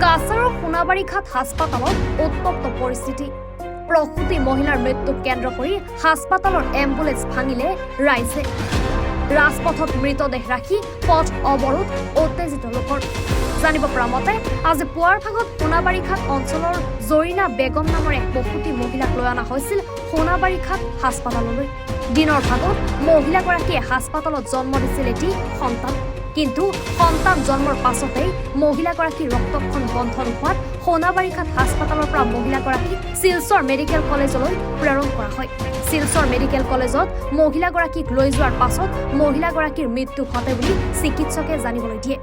কাছাৰৰ সোণাবাৰীঘাট হাস্পাতালত উত্তপ্ত পৰিস্থিতি। প্ৰসূতি মহিলাৰ মৃত্যুক কেন্দ্ৰ কৰি হাস্পাতালৰ এম্বুলেন্স ভাঙিলে ৰাইজে। ৰাজপথত মৃতদেহ ৰাখি পথ অৱৰোধ উত্তেজিত লোকৰ। জানিব পৰা মতে আজি পুৱাৰ ভাগত সোণাবাৰীঘাট অঞ্চলৰ জৰিনা বেগম নামৰ এক প্ৰসূতি মহিলাক লৈ অনা হৈছিল সোণাবাৰীঘাট হাস্পাতাললৈ। দিনৰ ভাগত মহিলাগৰাকীয়ে হাস্পাতালত জন্ম দিছিল এটি সন্তান। কিন্তু সন্তান জন্মৰ পাছতেই মহিলাগৰাকীৰ ৰক্তক্ষৰণ বন্ধ নোহোৱাত সোণাবাৰীঘাট হাস্পাতালৰ পৰা মহিলাগৰাকীক শিলচৰ মেডিকেল কলেজলৈ প্ৰেৰণ কৰা হয়। শিলচৰ মেডিকেল কলেজত মহিলাগৰাকীক লৈ যোৱাৰ পাছত মহিলাগৰাকীৰ মৃত্যু ঘটে বুলি চিকিৎসকে জানিবলৈ দিয়ে।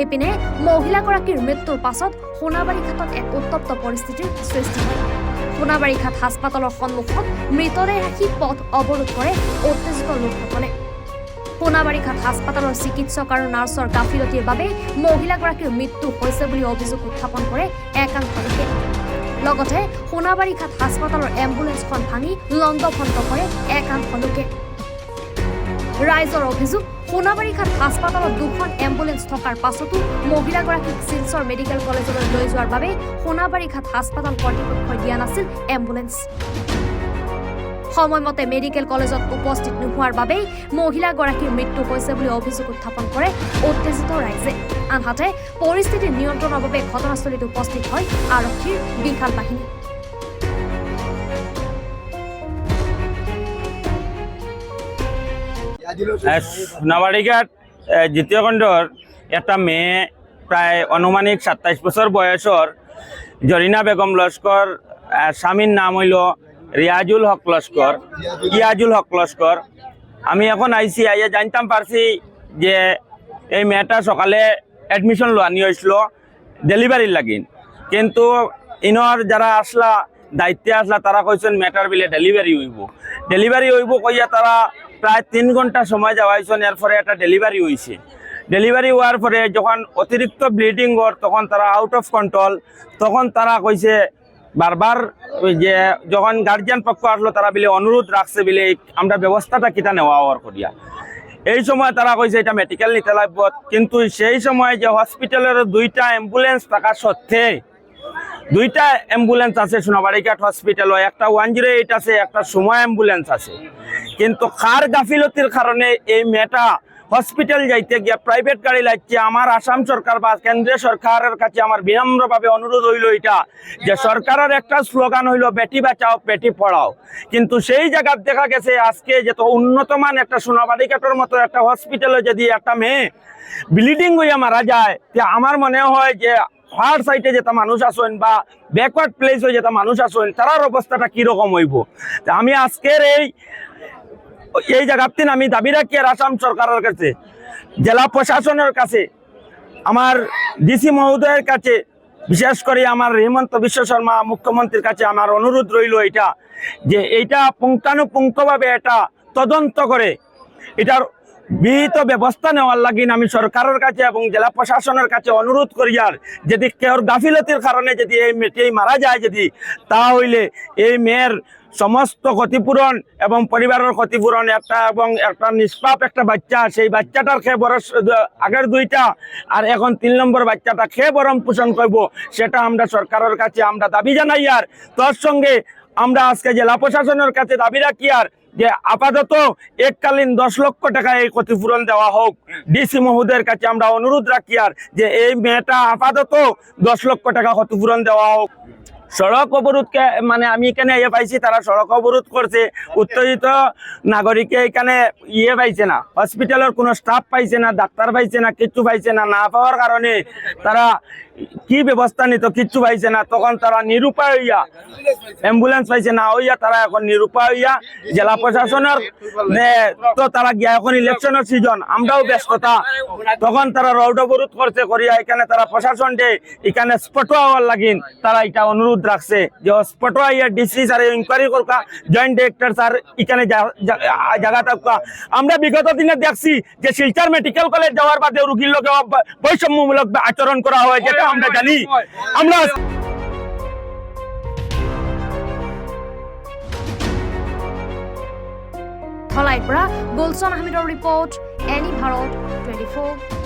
এইপিনে মহিলাগৰাকীৰ মৃত্যুৰ পাছত সোণাবাৰীঘাটত এক উত্তপ্ত পৰিস্থিতিৰ সৃষ্টি হয়। সোণাবাৰীঘাট হাস্পাতালৰ সন্মুখত মৃতদেহ ৰাখি পথ অৱৰোধ কৰে উত্তেজিত লোকসকলে। সোণাবাৰীঘাট হাস্পাতালৰ চিকিৎসক আৰু নাৰ্ছৰ গাফিলতিৰ বাবে মহিলাগৰাকীৰ মৃত্যু হৈছে বুলি অভিযোগ উত্থাপন কৰে একাংশ লোকে। লগতে সোণাবাৰীঘাট হাস্পাতালৰ এম্বুলেন্সখন ভাঙি লণ্ডভণ্ড কৰে একাংশ লোকে। ৰাইজৰ অভিযোগ, সোণাবাৰীঘাট হাস্পাতালত দুখন এম্বুলেন্স থকাৰ পাছতো মহিলাগৰাকীক শিলচৰ মেডিকেল কলেজলৈ লৈ যোৱাৰ বাবে সোণাবাৰীঘাট হাস্পাতাল কৰ্তৃপক্ষই দিয়া নাছিল এম্বুলেন্স। সময়মতে মেডিকেল কলেজত উপস্থিত নোহোৱাৰ বাবেই মহিলাগৰাকীৰ মৃত্যু হৈছে বুলি অভিযোগ উত্থাপন কৰে উত্তেজিত ৰাইজে। আনহাতে পৰিস্থিতি নিয়ন্ত্ৰণৰ বাবে ঘটনাস্থলীত উপস্থিত হয় আৰক্ষীৰ বিশাল বাহিনী। সোণাবাৰীঘাট দ্বিতীয় খণ্ডৰ এটা মেয়ে প্ৰায় আনুমানিক 27 বছৰ বয়সৰ জৰিনা বেগম লস্কর, স্বামীর নাম হইল ইয়াজুল হক লস্কর। আমি এখন আইসি আইয়া জানতাম পারছি যে এই মেয়েটা সকালে এডমিশন নিয়ে হয়েছিল ডেলিভারির লাগিন, কিন্তু ইনর যারা আসলা দায়িত্বে আসলা তারা কইছেন মেয়েটার বিলে ডেলিভারি হইব কইয়া তারা প্রায় 3 ঘন্টা সময় যাওয়াইছেন। এরপরে একটা ডেলিভারি হয়েছে। ডেলিভারি হওয়ার পরে যখন অতিরিক্ত ব্লিডিং হওয়ার তখন তারা আউট অফ কন্ট্রোল, তখন তারা কইছে বারবার যে যখন গার্জিয়ান পক্ষ আসলো তারা বিলে অনুরোধ রাখছে বিলে আমরা ব্যবস্থাটা কিতা নেওয়া হওয়ার করিয়া। এই সময় তারা কইছে এটা মেডিকেল নিতে লাগবে, কিন্তু সেই সময় যে হসপিটালের 2টা অ্যাম্বুলেন্স থাকা সত্ত্বে 2টা অ্যাম্বুলেন্স আছে সোনাবাড়ীঘাট হসপিটাল, একটা 108 আছে, একটা সময় অ্যাম্বুলেন্স আছে, কিন্তু কার গাফিলতির কারণে এই মেয়েটা হসপিটাল যাইতে গিয়া প্রাইভেট গাড়ি লাগছে। আমার আসাম সরকার বা কেন্দ্রীয় সরকারের কাছে আমার বিনম্রভাবে অনুরোধ হইল এটা যে সরকারের একটা স্লোগান হইল বেটি বাঁচাও বেটি পড়াও, কিন্তু সেই জায়গা দেখা গেছে আজকে যত উন্নতমান একটা সোনাবাড়ীঘাটের মতো একটা হসপিটালে যদি একটা মেয়ে ব্লিডিং হইয়া মারা যায়, আমার মনে হয় যে হার্ট সাইটে যেটা মানুষ আসেন বা ব্যাকওয়ার্ড প্লেস হয়ে যেটা মানুষ আসেন তার অবস্থাটা কিরকম হইব। আমি আজকের এই জায়গাতে আমি দাবি রাখি আর আসাম সরকারের কাছে, জেলা প্রশাসনের কাছে, আমার ডিসি মহোদয়ের কাছে, বিশেষ করে আমার হেমন্ত বিশ্ব শর্মা মুখ্যমন্ত্রীর কাছে আমার অনুরোধ রইল এটা যে এইটা পুঙ্খানুপুঙ্খভাবে এটা তদন্ত করে এটার বিহিত ব্যবস্থা নেওয়ার লাগিন আমি সরকারের কাছে এবং জেলা প্রশাসনের কাছে অনুরোধ করি। আর যদি কেউ গাফিলতির কারণে যদি এই মেয়েটি মারা যায় যদি, তাহলে এই মেয়ের সমস্ত ক্ষতিপূরণ এবং পরিবারের ক্ষতিপূরণ এবং একটা নিষ্পাপ একটা বাচ্চা, সেই বাচ্চাটার খেয়ে বড় আগের 2টা আর এখন 3 নম্বর বাচ্চাটা খেয়ে বরং পোষণ করব, সেটা আমরা সরকারের কাছে আমরা দাবি জানাই। আর তার সঙ্গে আমরা আজকে জেলা প্রশাসনের কাছে দাবি রাখি আর যে আপাতত এককালীন 10 লক্ষ টাকা এই ক্ষতিপূরণ দেওয়া হোক। ডিসি মহোদয়ের কাছে আমরা অনুরোধ রাখি আর যে এই মেয়েটা আপাতত 10 লক্ষ টাকা ক্ষতিপূরণ দেওয়া হোক। সড়ক অবরোধকে মানে আমি এখানে পাইছি, তারা সড়ক অবরোধ করছে, উত্তেজিত নাগরিকে এখানে পাইছে না, হসপিটালের কোনো স্টাফ পাইছে না, ডাক্তার পাইছে না, কিচ্ছু পাইছে না। না পাওয়ার কারণে তারা কি ব্যবস্থা নিত কিচ্ছু পাইছে না। তখন তারা নিরুপায় হইয়া অ্যাম্বুলেন্স পাইছে না হইয়া তারা এখন নিরুপায় হইয়া জেলা প্রশাসনের তো তারা গিয়া এখন ইলেকশনের সিজন, আমরাও ব্যস্ততা, তখন তারা রোড অবরোধ করছে করিয়া এখানে তারা প্রশাসন যে এখানে স্পটুয়া হওয়ার লাগিন তারা এটা অনুরোধ রাখছে যে স্পটুয়া ইয়া ডিসি স্যার ইনকোয়ারি করকা, জয়েন্ট ডিরেক্টর স্যার এখানে জায়গা থাকা। আমরা বিগত দিনে দেখছি যে শিলচর মেডিকেল কলেজ যাওয়ার বাদে রোগীর লোক বৈষম্যমূলক আচরণ করা হয়, যেটা আমরা জানি। আমরা ধলাইৰ পৰা গুলচন আহমেদৰ ৰিপৰ্ট, এনি ভাৰত 24।